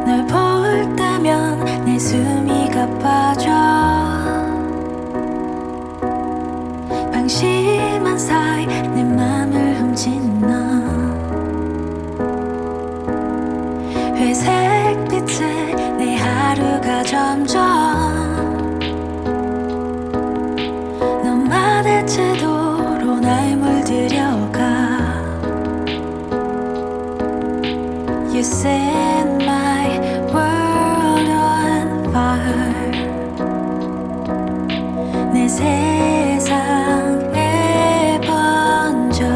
널 볼 때면 내 숨이 가빠져 방심한 사이 내 맘을 훔친 너 회색 빛에 내 하루가 점점 너만의 채도로 날 물들여가 You set my world on fire 내 세상에 번져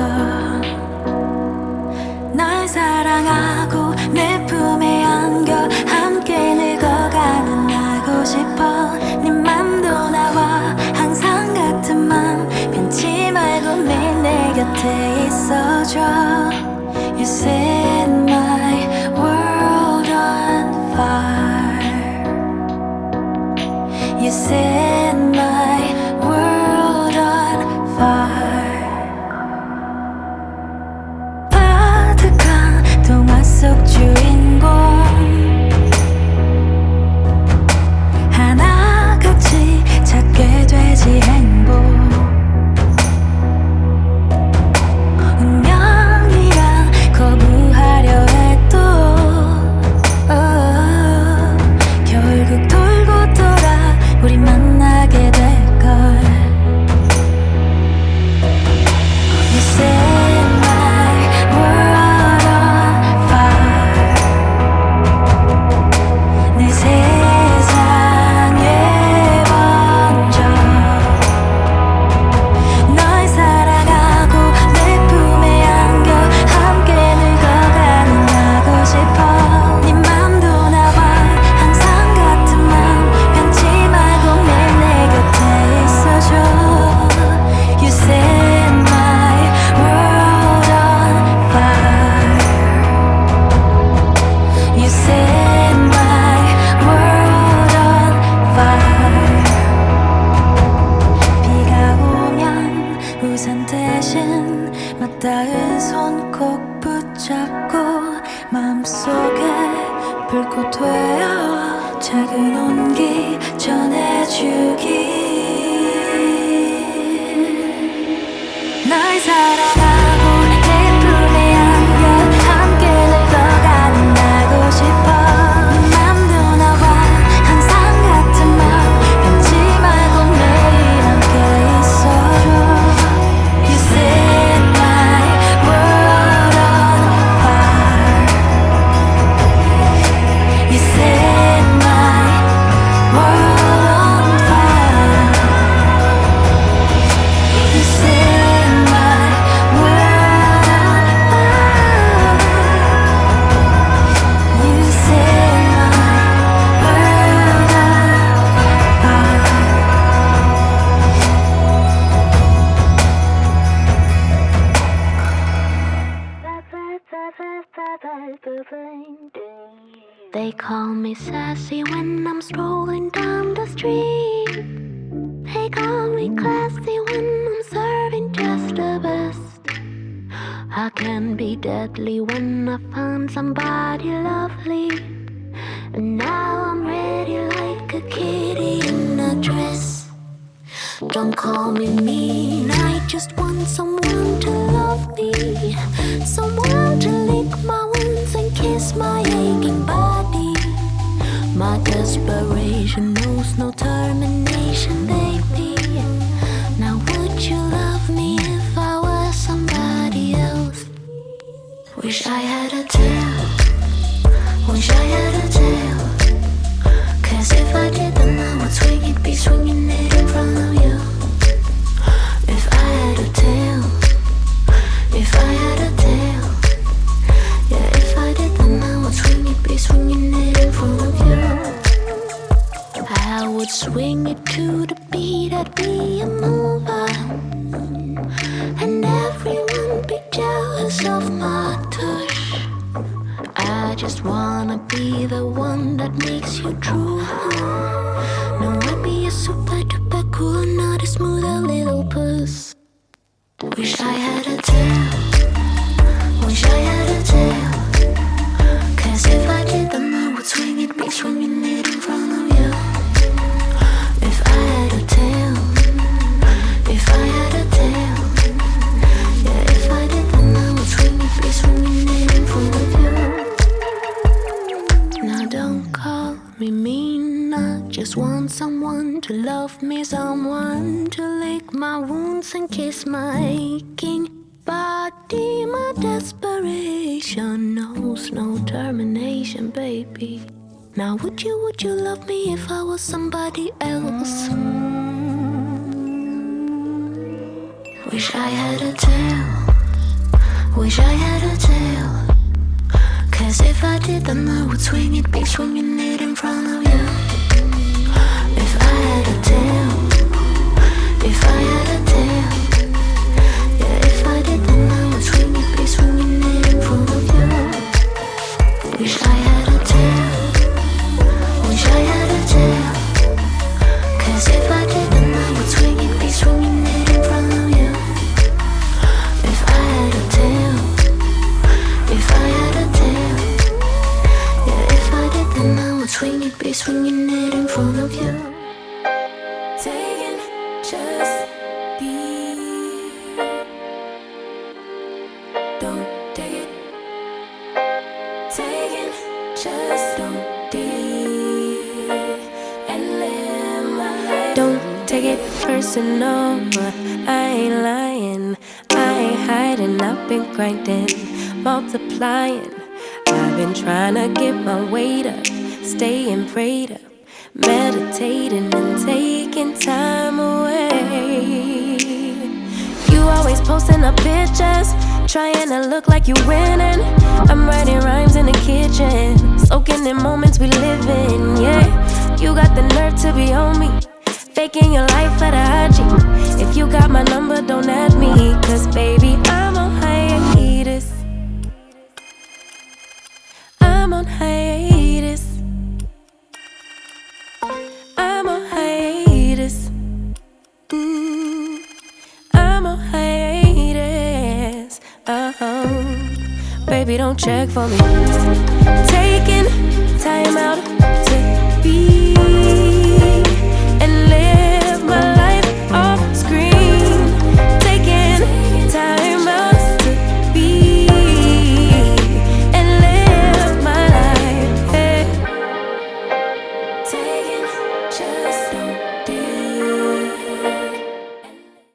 널 사랑하고 내 품에 안겨 함께 늙어가는 나고 싶어 네 맘도 나와 항상 같은 맘 변치 말고 매일 내 곁에 있어줘 You set my world on fire You set my world on fire 가득한 동화 속 주인공 하나같이 찾게 되지 행복 운명이랑 거부하려 해도 결국 돌고 돌아 우리 만나게 될걸 You set my world on fire 내 세상에 번져 널 사랑하고 내 품에 안겨 함께 늙어가는 나고 싶어 네 맘도 나와 항상 같은 맘 변치 말고 매일 내 곁에 있어줘 You set my world on fire You set my world on fire 비가 오면 우산 대신 맞닿은 손 꼭 붙잡고 마음속에 불꽃 되어 작은 온기 전해주기 널 사랑하고 내 품에 안겨 함께 늙어가는 나고 싶어 네 맘도 나와 항상 같은 맘 변치 말고 매일 함께 있어줘 You set my world on fire You set my world on fire You set my world on fire You set my world on They call me sassy when I'm strolling down the street. They call me classy when I'm serving just the best. I can be deadly when I find somebody lovely. And now I'm ready like a kitty in a dress. Don't call me mean, I just want someone to love me. Someone to lick my wounds and kiss my aching body. My desperation knows no termination, baby. Now would you love me if I was somebody else? Wish I had a tail, wish I had a tail. Cause if I did then I would swing it, be swinging it in front of you. If I had a tail, if I had a tail. Yeah, if I did then I would swing it, be swinging it in front of you. I would swing it to the beat, I'd be a mover. And everyone be jealous of my touch. I just wanna be the one that makes you true. No, I'd be a super duper cool, not a smooth little puss. Wish I had a tail. Wish I had a tail. 'Cause if I did, then I would swing it, be swinging it in front of you. If I had a tail. If I had a tail. Yeah, if I did, then I would swing it, be swinging it in front of you. Now don't call me mean, I just want someone to love me, someone to lick my wounds and kiss my aching body. My desperation knows no termination, baby. Now would you love me if I was somebody else? Wish I had a tail. Wish I had a tail. 'Cause if I did, then I would swing it, be swinging it in front of you. If I had a tail. If I had a tail. Yeah, if I did, then I would swing it, be swinging it in front of you. Wish I had a tail. Wish I had a tail. 'Cause if I did, then I would swing it, be swinging it in front of you. If I had a tail. If I had a tail. Yeah, if I did, then I would swing it, be swinging it in front of you. Taking just be. Don't take it. Taking just don't be. And live my life. Don't take it personal. I ain't lying. I ain't hiding. I've been grinding, multiplying. I've been trying to get my weight up, staying prayed up, meditating and taking time away. You always posting up pictures, trying to look like you winning. I'm writing rhymes in the kitchen, soaking in moments we live in. Yeah, you got the nerve to be on me, faking your life for the IG. If you got my number, don't add me, 'cause baby, I'm on hiatus. I'm on hiatus. I'm on hiatus. I'm on hiatus. Baby, don't check for me. Taking time out to